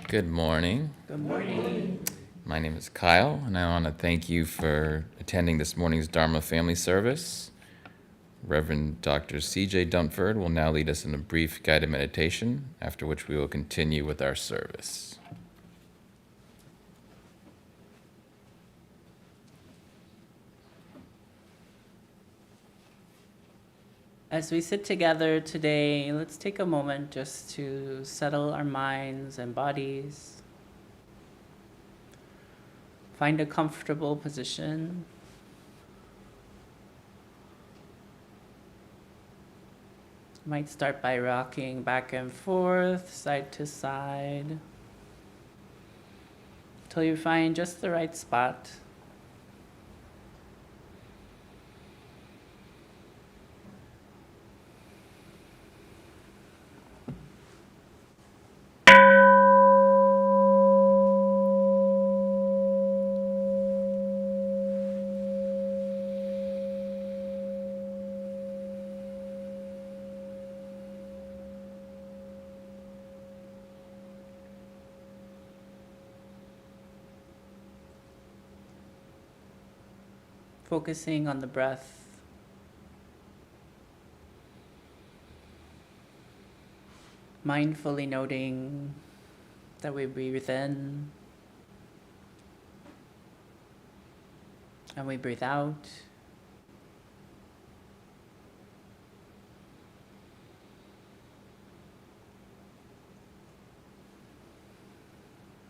Good morning. Good morning. My name is Kyle, and I want to thank you for attending this morning's Dharma family service. Reverend Dr. C.J. Dunford will now lead us in a brief guided meditation, after which we will continue with our service. As we sit together today, let's take a moment just to settle our minds and bodies. Find a comfortable position. You might start by rocking back and forth, side to side, until you find just the right spot. Focusing on the breath. Mindfully noting that we breathe in and we breathe out.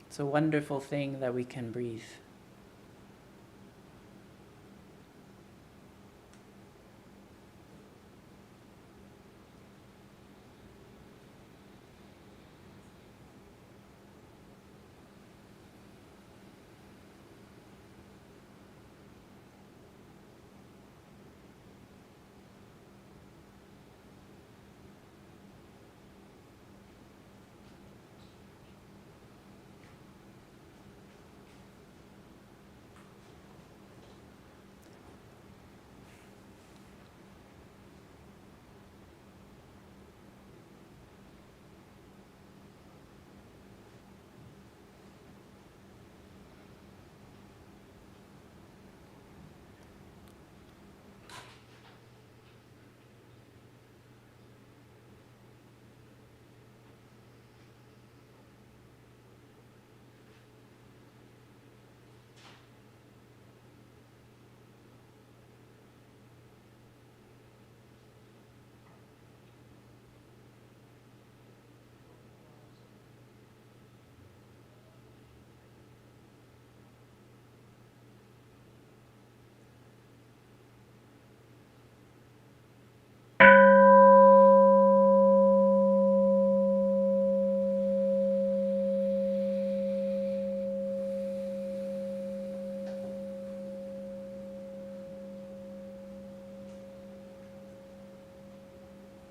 It's a wonderful thing that we can breathe.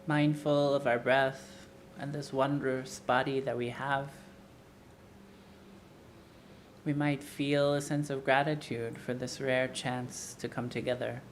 Mindful of our breath and this wondrous body that we have, we might feel a sense of gratitude for this rare chance to come together.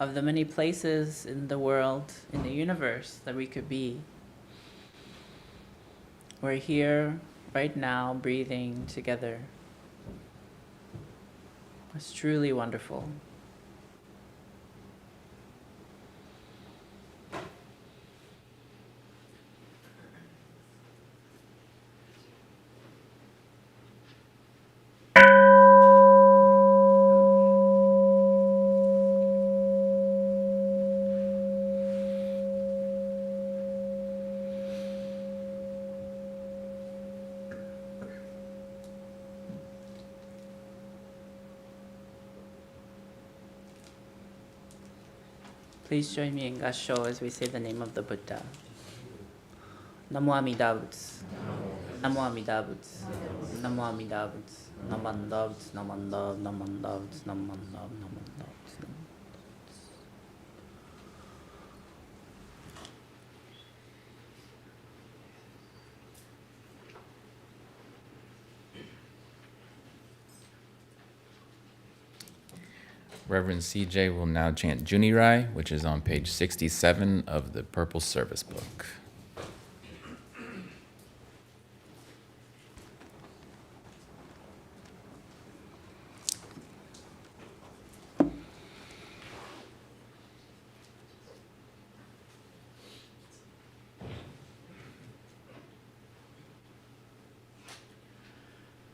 of the many places in the world, in the universe that we could be. We're here right now, breathing together. It's truly wonderful. Please join me in Gasho as we say the name of the Buddha. Namo Amida Butsu. Namo Amida Butsu. Namo Amida Butsu. Namanda Butsu. Namanda Butsu. Namanda Butsu. Namanda Butsu. Namanda Butsu. Reverend CJ will now chant Junirai, which is on page 67 of the Purple Service Book.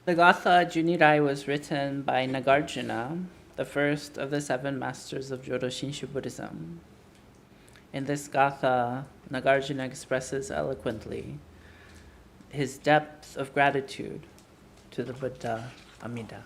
The Gatha Junirai was written by Nagarjuna, the first of the 7 masters of Jodo Shinshu Buddhism. In this Gatha, Nagarjuna expresses eloquently his depth of gratitude to the Buddha Amida.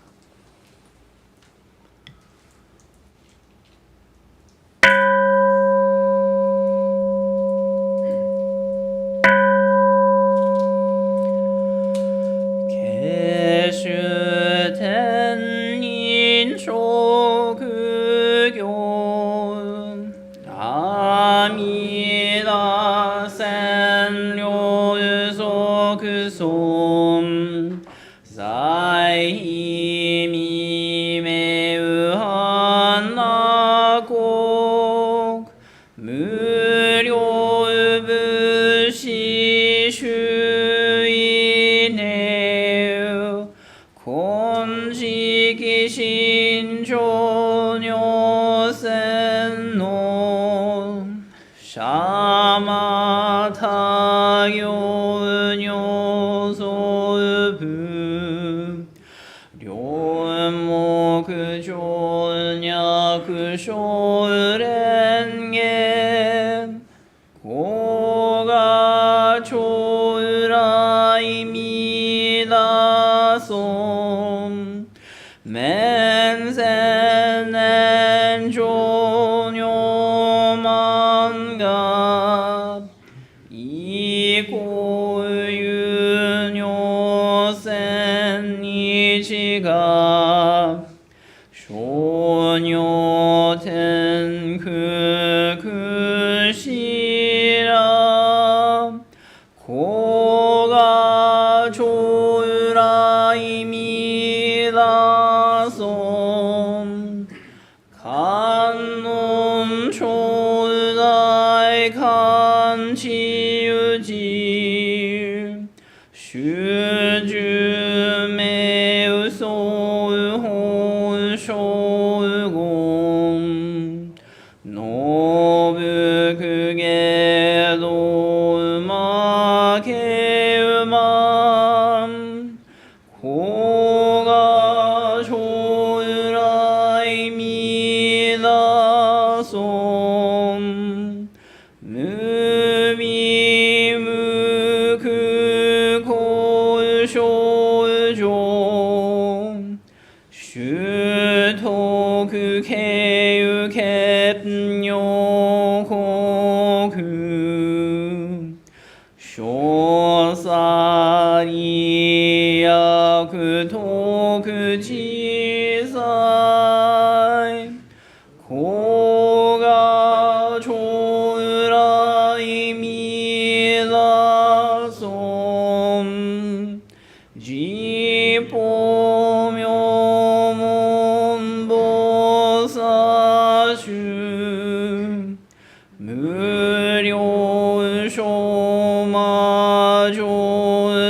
Jipo Myomon Bosa Shu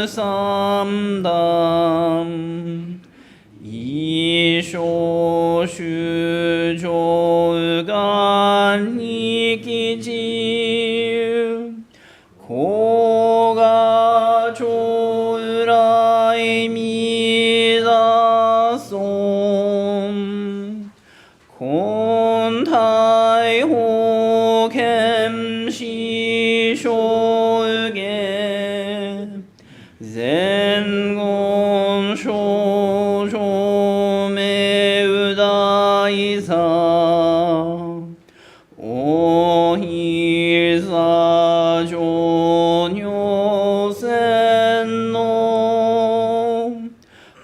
삼담 이쇼슈조간 이기지 고가 조라이 미다솜 곤타이 호캠시 쇼게 젠곤 쇼쇼메우다이사 오힐사 조뇨센노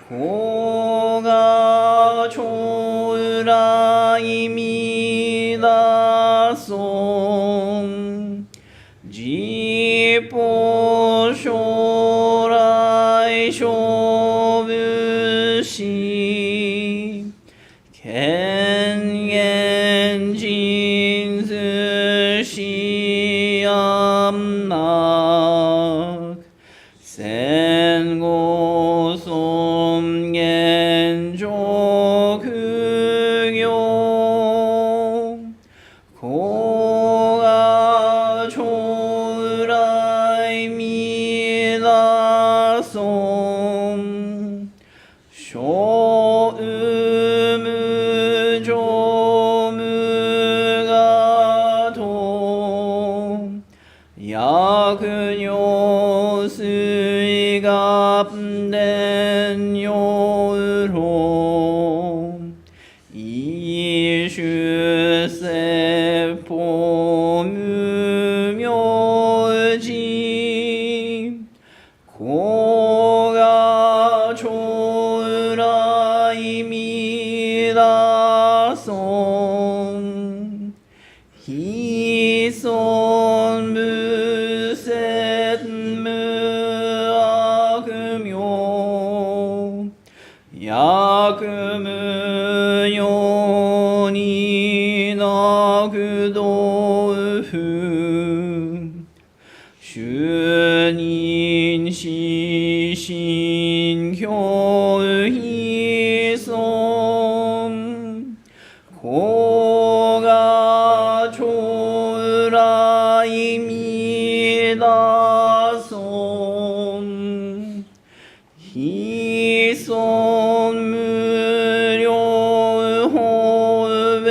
고가 초라이미다송 지포쇼라이 쇼부시 겐겐진스시암낙 센고솜겐조크교 고가 초라이 미다솜 쇼으무조무가도 야근요 스이갑된 요로 이슈세포 무묘지 고가 초라이미다솜 희손 무셋 무아금요 야금은요니나 그도흐 슈닌 시신교희솜 고가 초라이미다솜 희손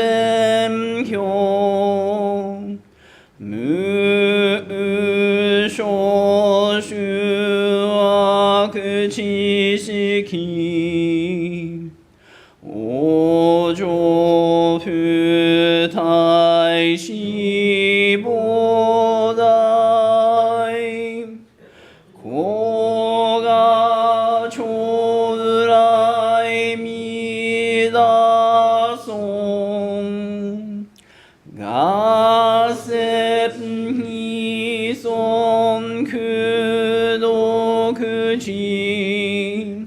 무료호뱀교 무쇼슈와 그 지식이 오조fü타이시보다이 고가 초라이미다솜 가셉히솜 그도 그지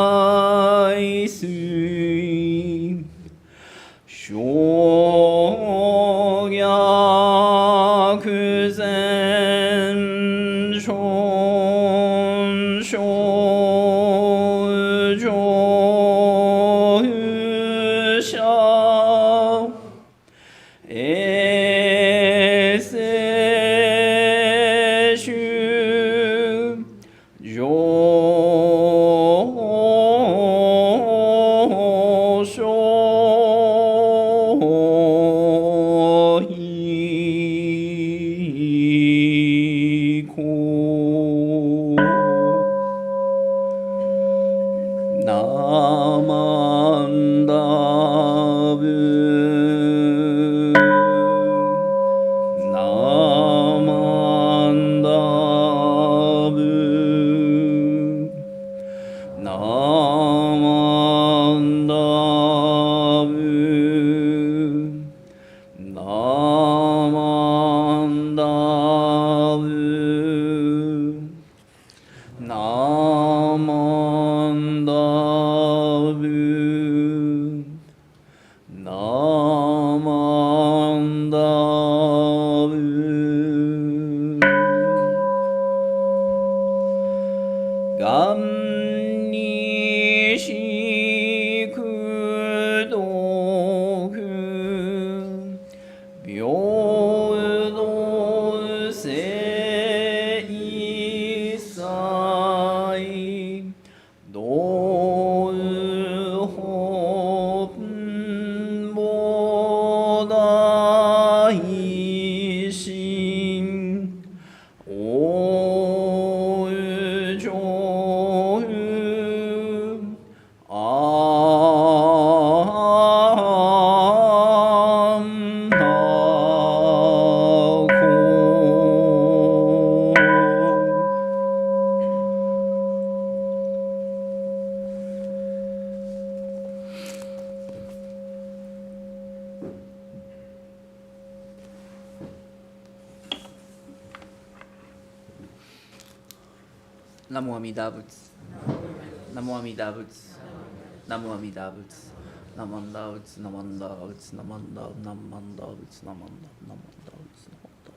슈센무햄요카이스 쇼야 그센 쇼쇼쇼으샤 에세슈 조쇼히고 나만다브 나만다브 나만다브 나만다브 나만다브 Namo Amida Butsu. Namo Amida Butsu. Namo Amida Butsu. Namanda Butsu. Namanda Butsu. Namanda Namanda Butsu. Namanda Namanda Butsu. Namanda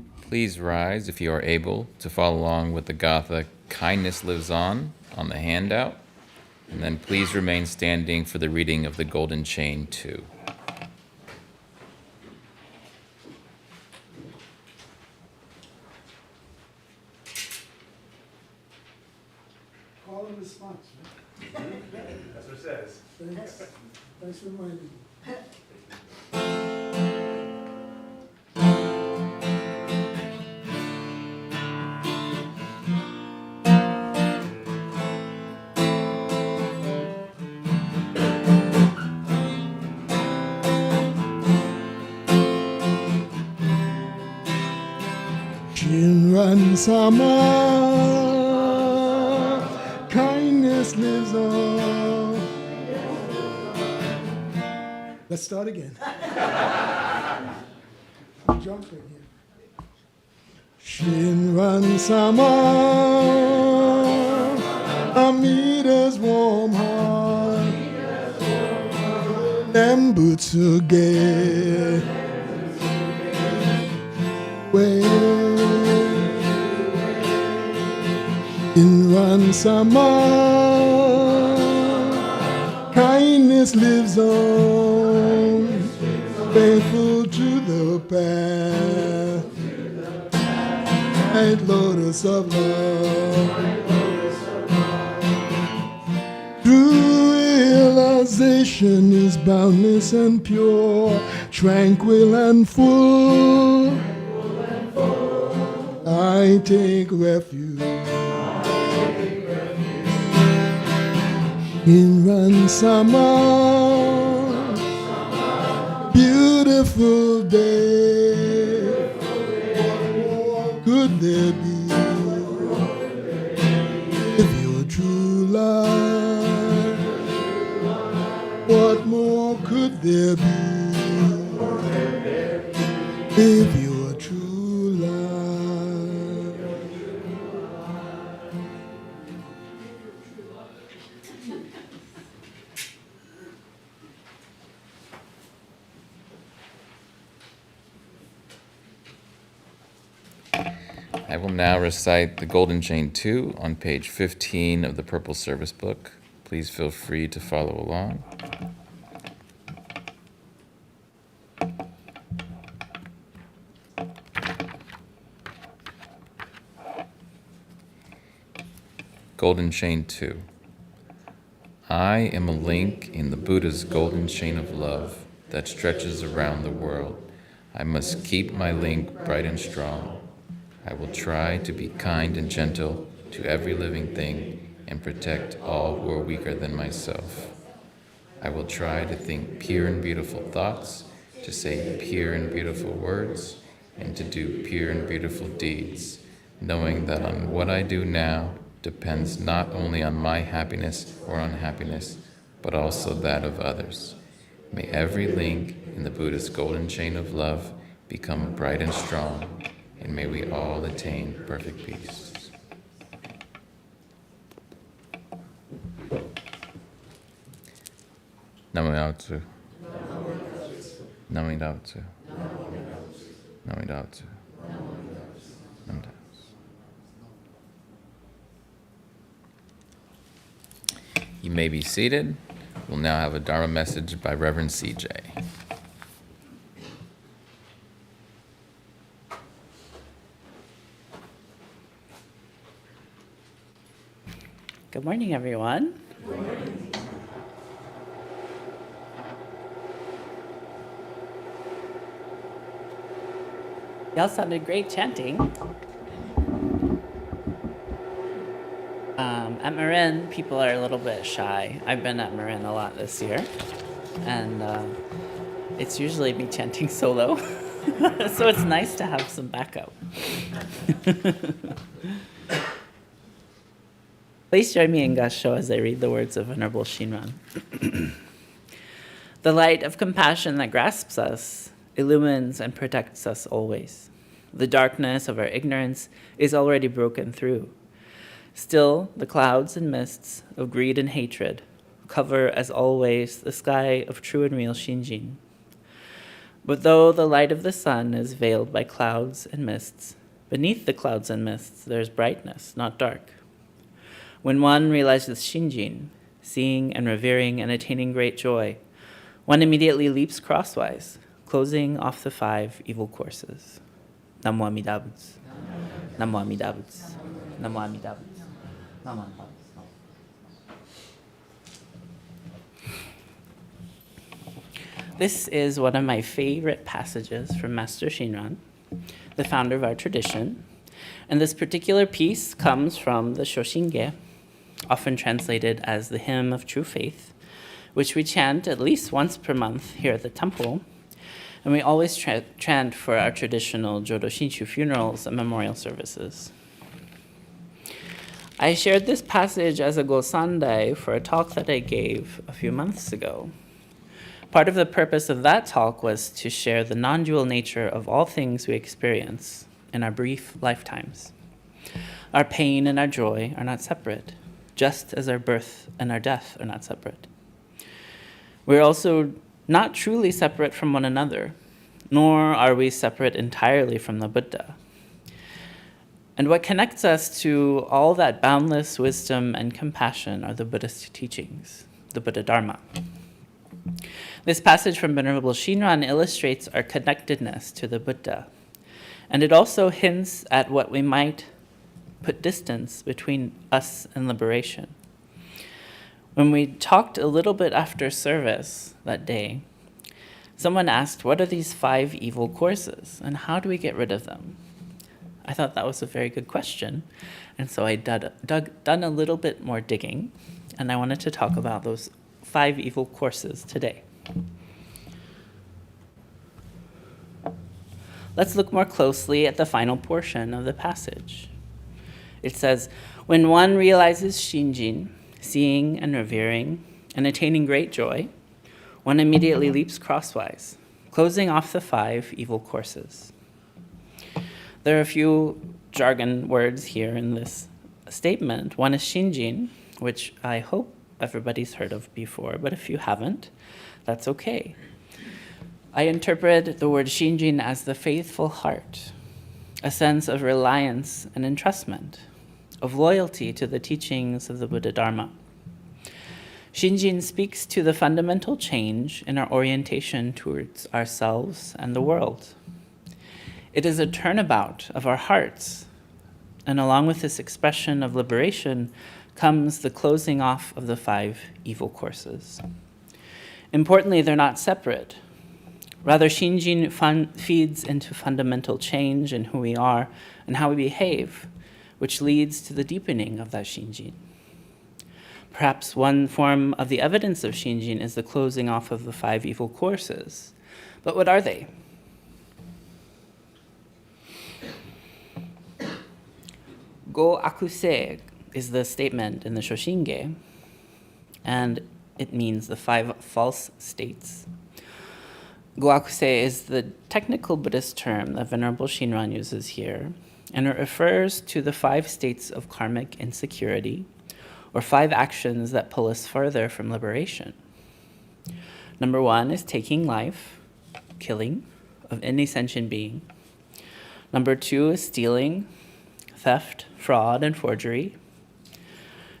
Butsu. Please rise if you are able to follow along with the Gatha Kindness Lives on the handout. And then please remain standing for the reading of the Golden Chain 2. Call and response, right? That's what it says. Thanks. Thanks for reminding me. Shinran Sama, kindness lives on. Let's start again. I'm jumping here. Shinran Sama, Amida's warm heart, Nembutsuge, in Sama, kindness lives on, faithful to the path, white lotus of love, true realization is boundless and pure, tranquil and full. I take refuge in Ransama, beautiful day. What more could there be if you're true love? What more could there be if you're true love? I will now recite the Golden Chain 2 on page 15 of the Purple Service Book. Please feel free to follow along. Golden Chain 2. I am a link in the Buddha's golden chain of love that stretches around the world. I must keep my link bright and strong. I will try to be kind and gentle to every living thing and protect all who are weaker than myself. I will try to think pure and beautiful thoughts, to say pure and beautiful words, and to do pure and beautiful deeds, knowing that on what I do now depends not only on my happiness or unhappiness, but also that of others. May every link in the Buddha's golden chain of love become bright and strong, and may we all attain perfect peace. Namo Dao Tzu. Namo Dao Tzu. Namo Dao Tzu. Namo Dao. You may be seated. We'll now have a Dharma message by Reverend CJ. Good morning, everyone. Y'all sounded great chanting. At Marin, people are a little bit shy. I've been at Marin a lot this year, and it's usually me chanting solo, so it's nice to have some backup. Please join me in Gasho as I read the words of Venerable Shinran. The light of compassion that grasps us illumines and protects us always. The darkness of our ignorance is already broken through. Still, the clouds and mists of greed and hatred cover, as always, the sky of true and real Shinjin. But though the light of the sun is veiled by clouds and mists, beneath the clouds and mists there's brightness, not dark. When one realizes Shinjin, seeing and revering and attaining great joy, one immediately leaps crosswise, closing off the 5 evil courses. Namo Amida Butsu. Namo Amida Butsu. Namo Amida Butsu. Namo Amida Butsu. This is one of my favorite passages from Master Shinran, the founder of our tradition. And this particular piece comes from the Shoshinge, often translated as the Hymn of True Faith, which we chant at least once per month here at the temple. And we always chant for our traditional Jodo Shinshu funerals and memorial services. I shared this passage as a Gosandai for a talk that I gave a few months ago. Part of the purpose of that talk was to share the non-dual nature of all things we experience in our brief lifetimes. Our pain and our joy are not separate, just as our birth and our death are not separate. We're also not truly separate from one another, nor are we separate entirely from the Buddha. And what connects us to all that boundless wisdom and compassion are the Buddhist teachings, the Buddha Dharma. This passage from Venerable Shinran illustrates our connectedness to the Buddha, and it also hints at what we might put distance between us and liberation. When we talked a little bit after service that day, someone asked, what are these 5 evil courses, and how do we get rid of them? I thought that was a very good question, and so I done a little bit more digging, and I wanted to talk about those 5 evil courses today. Let's look more closely at the final portion of the passage. It says, when one realizes Shinjin, seeing and revering, and attaining great joy, one immediately leaps crosswise, closing off the 5 evil courses. There are a few jargon words here in this statement. One is Shinjin, which I hope everybody's heard of before, but if you haven't, that's okay. I interpret the word Shinjin as the faithful heart, a sense of reliance and entrustment, of loyalty to the teachings of the Buddha Dharma. Shinjin speaks to the fundamental change in our orientation towards ourselves and the world. It is a turnabout of our hearts, and along with this expression of liberation comes the closing off of the 5 evil courses. Importantly, they're not separate. Rather, Shinjin feeds into fundamental change in who we are and how we behave, which leads to the deepening of that Shinjin. Perhaps one form of the evidence of Shinjin is the closing off of the 5 evil courses. But what are they? Go akuse is the statement in the Shoshinge, and it means the 5 false states. Go akuse is the technical Buddhist term that Venerable Shinran uses here, and it refers to the 5 states of karmic insecurity, or 5 actions that pull us further from liberation. Number 1 is taking life, killing of any sentient being. Number 2 is stealing, theft, fraud, and forgery.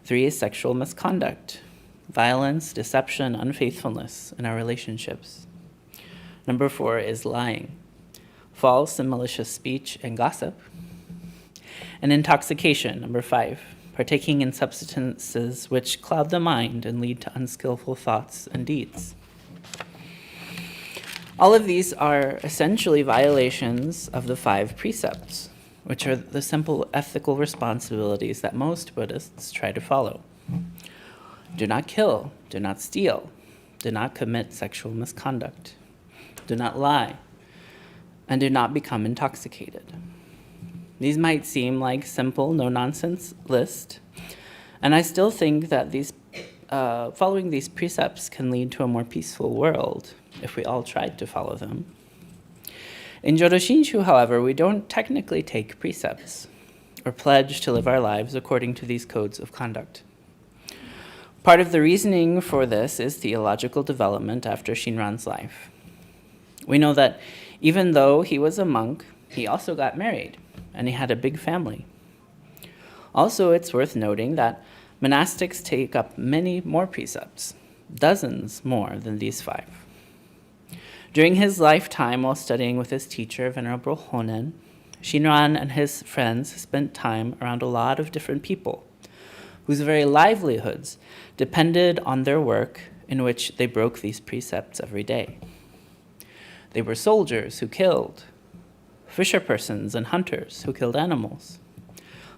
3 is sexual misconduct, violence, deception, unfaithfulness in our relationships. Number 4 is lying, false and malicious speech and gossip. And intoxication, number 5, partaking in substances which cloud the mind and lead to unskillful thoughts and deeds. All of these are essentially violations of the 5 precepts, which are the simple ethical responsibilities that most Buddhists try to follow. Do not kill, do not steal, do not commit sexual misconduct, do not lie, and do not become intoxicated. These might seem like simple, no-nonsense list, and I still think that following these precepts can lead to a more peaceful world if we all tried to follow them. In Jodo Shinshu, however, we don't technically take precepts or pledge to live our lives according to these codes of conduct. Part of the reasoning for this is theological development after Shinran's life. We know that even though he was a monk, he also got married, and he had a big family. Also, it's worth noting that monastics take up many more precepts, dozens more than these 5. During his lifetime, while studying with his teacher, Venerable Honen, Shinran and his friends spent time around a lot of different people whose very livelihoods depended on their work in which they broke these precepts every day. They were soldiers who killed, fisherpersons and hunters who killed animals,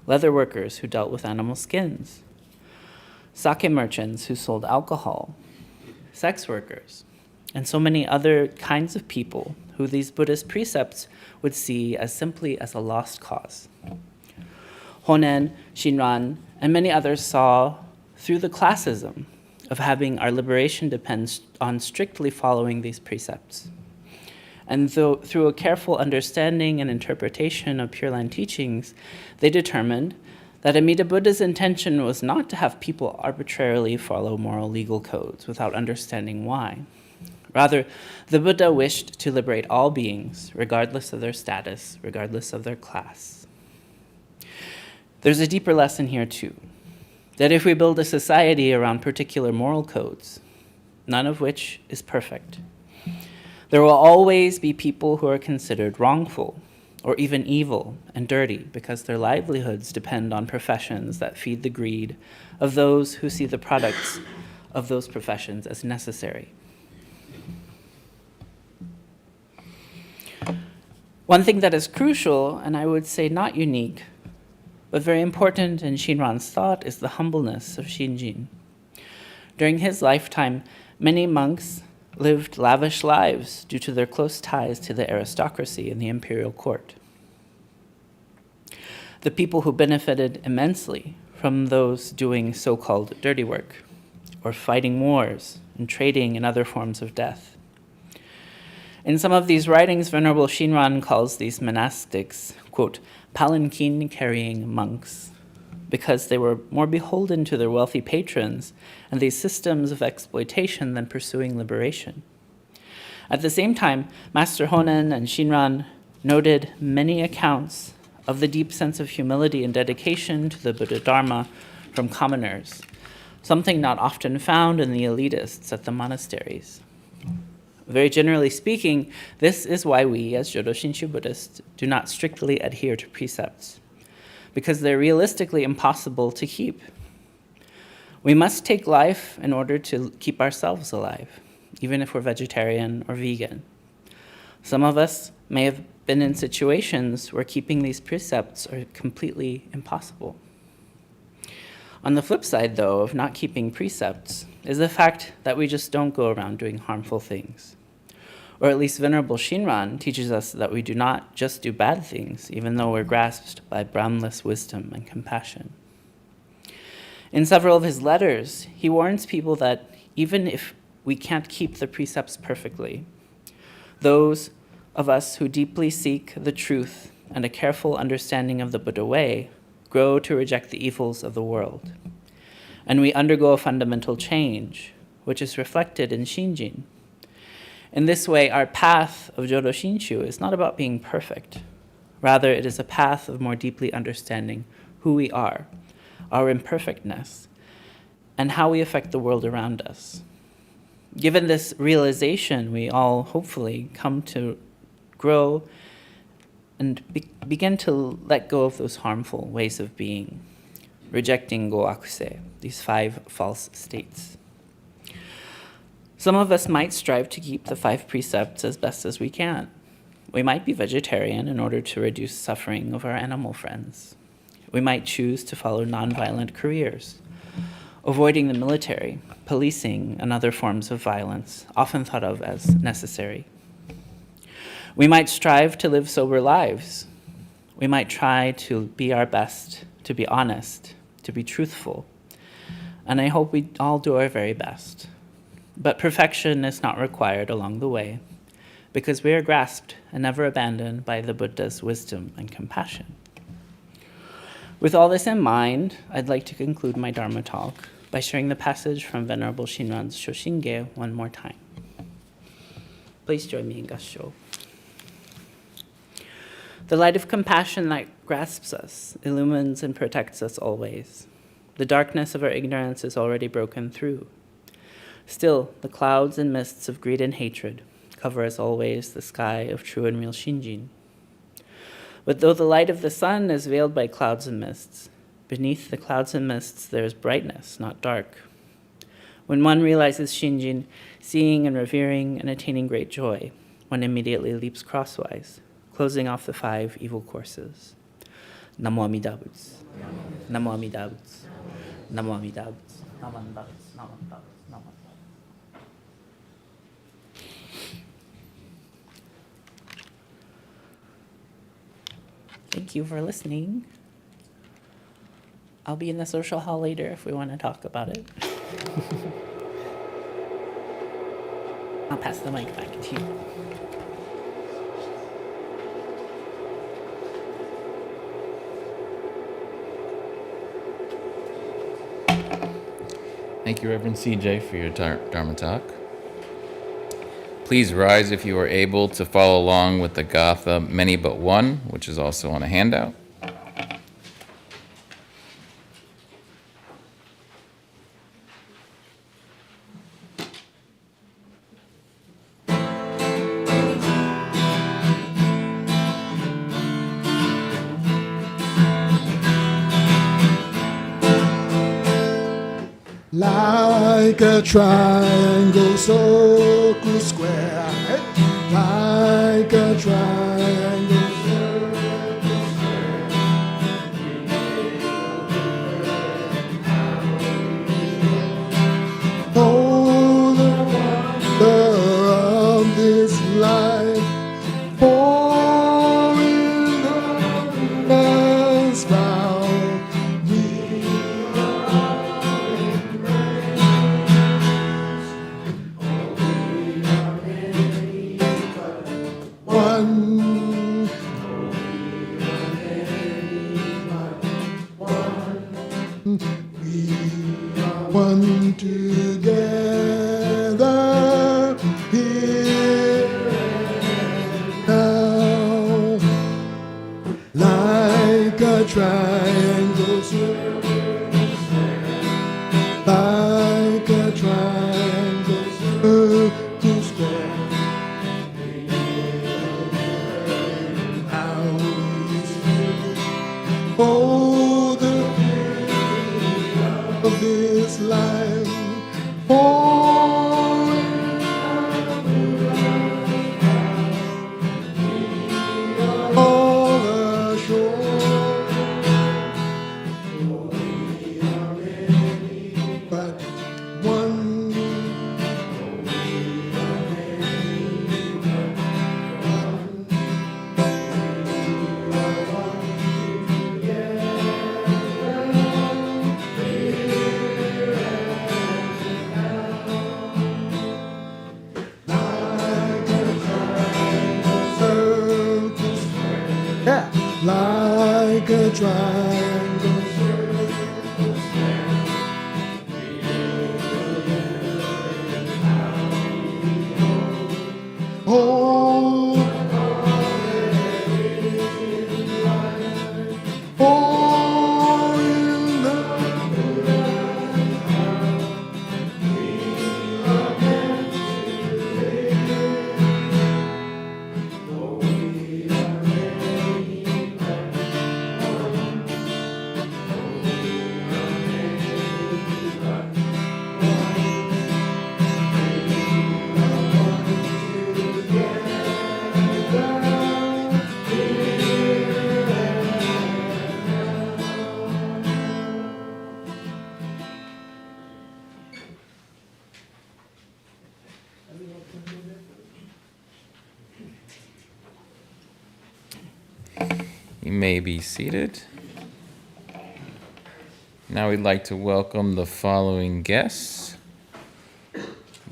leather workers who dealt with animal skins, sake merchants who sold alcohol, sex workers, and so many other kinds of people who these Buddhist precepts would see as simply as a lost cause. Honen, Shinran, and many others saw through the classism of having our liberation depend on strictly following these precepts. And through a careful understanding and interpretation of Pure Land teachings, they determined that Amida Buddha's intention was not to have people arbitrarily follow moral legal codes without understanding why. Rather, the Buddha wished to liberate all beings, regardless of their status, regardless of their class. There's a deeper lesson here, too, that if we build a society around particular moral codes, none of which is perfect, there will always be people who are considered wrongful or even evil and dirty because their livelihoods depend on professions that feed the greed of those who see the products of those professions as necessary. One thing that is crucial, and I would say not unique, but very important in Shinran's thought is the humbleness of Shinjin. During his lifetime, many monks lived lavish lives due to their close ties to the aristocracy and the imperial court. The people who benefited immensely from those doing so-called dirty work, or fighting wars and trading in other forms of death. In some of these writings, Venerable Shinran calls these monastics, quote, palanquin-carrying monks, because they were more beholden to their wealthy patrons and these systems of exploitation than pursuing liberation. At the same time, Master Honen and Shinran noted many accounts of the deep sense of humility and dedication to the Buddha Dharma from commoners, something not often found in the elitists at the monasteries. Very generally speaking, this is why we, as Jodo Shinshu Buddhists, do not strictly adhere to precepts, because they're realistically impossible to keep. We must take life in order to keep ourselves alive, even if we're vegetarian or vegan. Some of us may have been in situations where keeping these precepts are completely impossible. On the flip side, though, of not keeping precepts is the fact that we just don't go around doing harmful things. Or at least Venerable Shinran teaches us that we do not just do bad things, even though we're grasped by boundless wisdom and compassion. In several of his letters, he warns people that even if we can't keep the precepts perfectly, those of us who deeply seek the truth and a careful understanding of the Buddha way grow to reject the evils of the world. And we undergo a fundamental change, which is reflected in Shinjin. In this way, our path of Jodo Shinshu is not about being perfect. Rather, it is a path of more deeply understanding who we are, our imperfectness, and how we affect the world around us. Given this realization, we all hopefully come to grow and begin to let go of those harmful ways of being, rejecting go akuse, these 5 false states. Some of us might strive to keep the 5 precepts as best as we can. We might be vegetarian in order to reduce suffering of our animal friends. We might choose to follow nonviolent careers, avoiding the military, policing, and other forms of violence, often thought of as necessary. We might strive to live sober lives. We might try to be our best, to be honest, to be truthful. And I hope we all do our very best. But perfection is not required along the way, because we are grasped and never abandoned by the Buddha's wisdom and compassion. With all this in mind, I'd like to conclude my Dharma talk by sharing the passage from Venerable Shinran's Shoshinge one more time. Please join me in Gassho. The light of compassion that grasps us, illumines and protects us always. The darkness of our ignorance is already broken through. Still, the clouds and mists of greed and hatred cover as always the sky of true and real Shinjin. But though the light of the sun is veiled by clouds and mists, beneath the clouds and mists there is brightness, not dark. When one realizes Shinjin, seeing and revering and attaining great joy, one immediately leaps crosswise, closing off the 5 evil courses. Namo Amida Butsu. Namo Amida Butsu. Namo Amida Butsu. Namo Amida Butsu. Namo Amida Butsu. Namo Amida Butsu. Thank you for listening. I'll be in the social hall later if we want to talk about it. I'll pass the mic back to you. Thank you, Reverend CJ, for your Dharma talk. Please rise if you are able to follow along with the Gatha Many But One, which is also on a handout. Like a triangle, circle, square. Like a triangle, circle, square. Oh, the wonder of this life. For in the man's vow, we one. We are one together here and now, like a triangle circle, like a triangle circle square. Oh, the beauty of this life. Oh, all the shore. But one. Yeah, like a triangle circle square. Oh, oh, in the You may be seated. Now we'd like to welcome the following guests.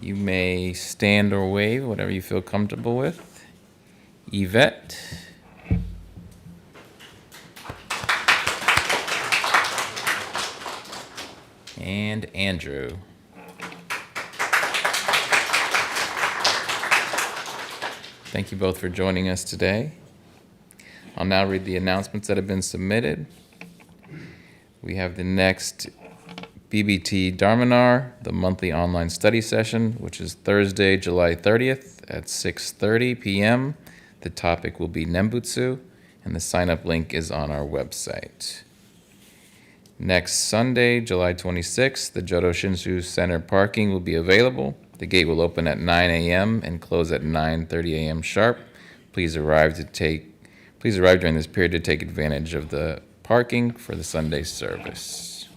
You may stand or wave, whatever you feel comfortable with. Yvette. And Andrew. Thank you both for joining us today. I'll now read the announcements that have been submitted. We have the next BBT Dharmanar, the monthly online study session, which is Thursday, July 30th at 6:30 p.m. The topic will be Nembutsu, and the sign-up link is on our website. Next Sunday, July 26th, the Jodo Shinshu Center parking will be available. The gate will open at 9 a.m. and close at 9:30 a.m. sharp. Please arrive during this period to take advantage of the parking for the Sunday service.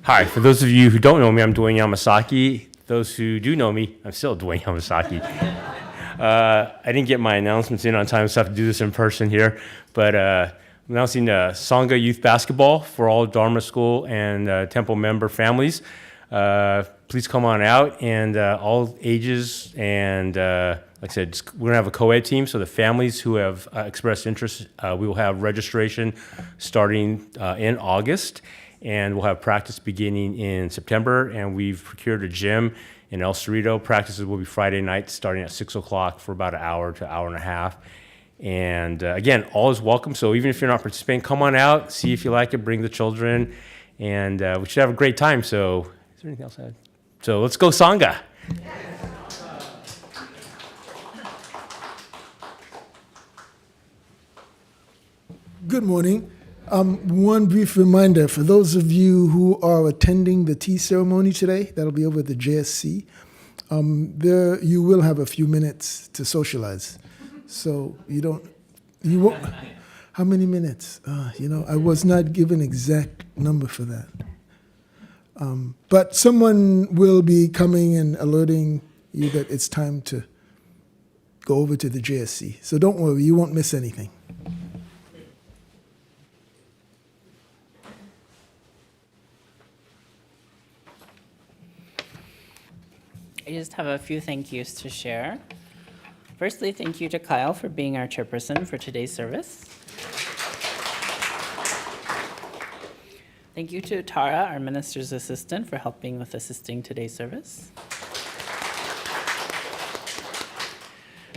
Hi, for those of you who don't know me, I'm Dwayne Yamasaki. Those who do know me, I'm still Dwayne Yamasaki. I didn't get my announcements in on time, so I have to do this in person here. But I'm announcing Sangha Youth Basketball for all Dharma School and Temple member families. Please come on out, and all ages, and like I said, we're gonna have a co-ed team, so the families who have expressed interest, we will have registration starting in August, and we'll have practice beginning in September, and we've procured a gym in El Cerrito. Practices will be Friday nights starting at 6 o'clock for about an hour to hour and a half. And again, all is welcome, so even if you're not participating, come on out, see if you like it, bring the children, and we should have a great time. So is there anything else I had? So let's go Sangha. Good morning. One brief reminder for those of you who are attending the tea ceremony today, that'll be over at the JSC. There you will have a few minutes to socialize. So you won't, how many minutes? I was not given exact number for that. But someone will be coming and alerting you that it's time to go over to the JSC. So don't worry, you won't miss anything. I just have a few thank yous to share. Firstly, thank you to Kyle for being our chairperson for today's service. Thank you to Tara, our minister's assistant, for helping with assisting today's service.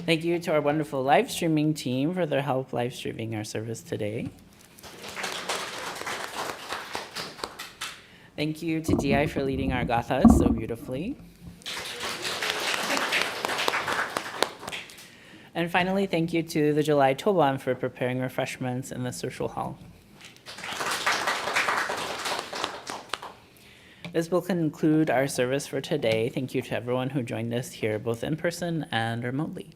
Thank you to our wonderful live streaming team for their help live streaming our service today. Thank you to DI for leading our gathas so beautifully. And finally, thank you to the July Toban for preparing refreshments in the social hall. This will conclude our service for today. Thank you to everyone who joined us here, both in person and remotely.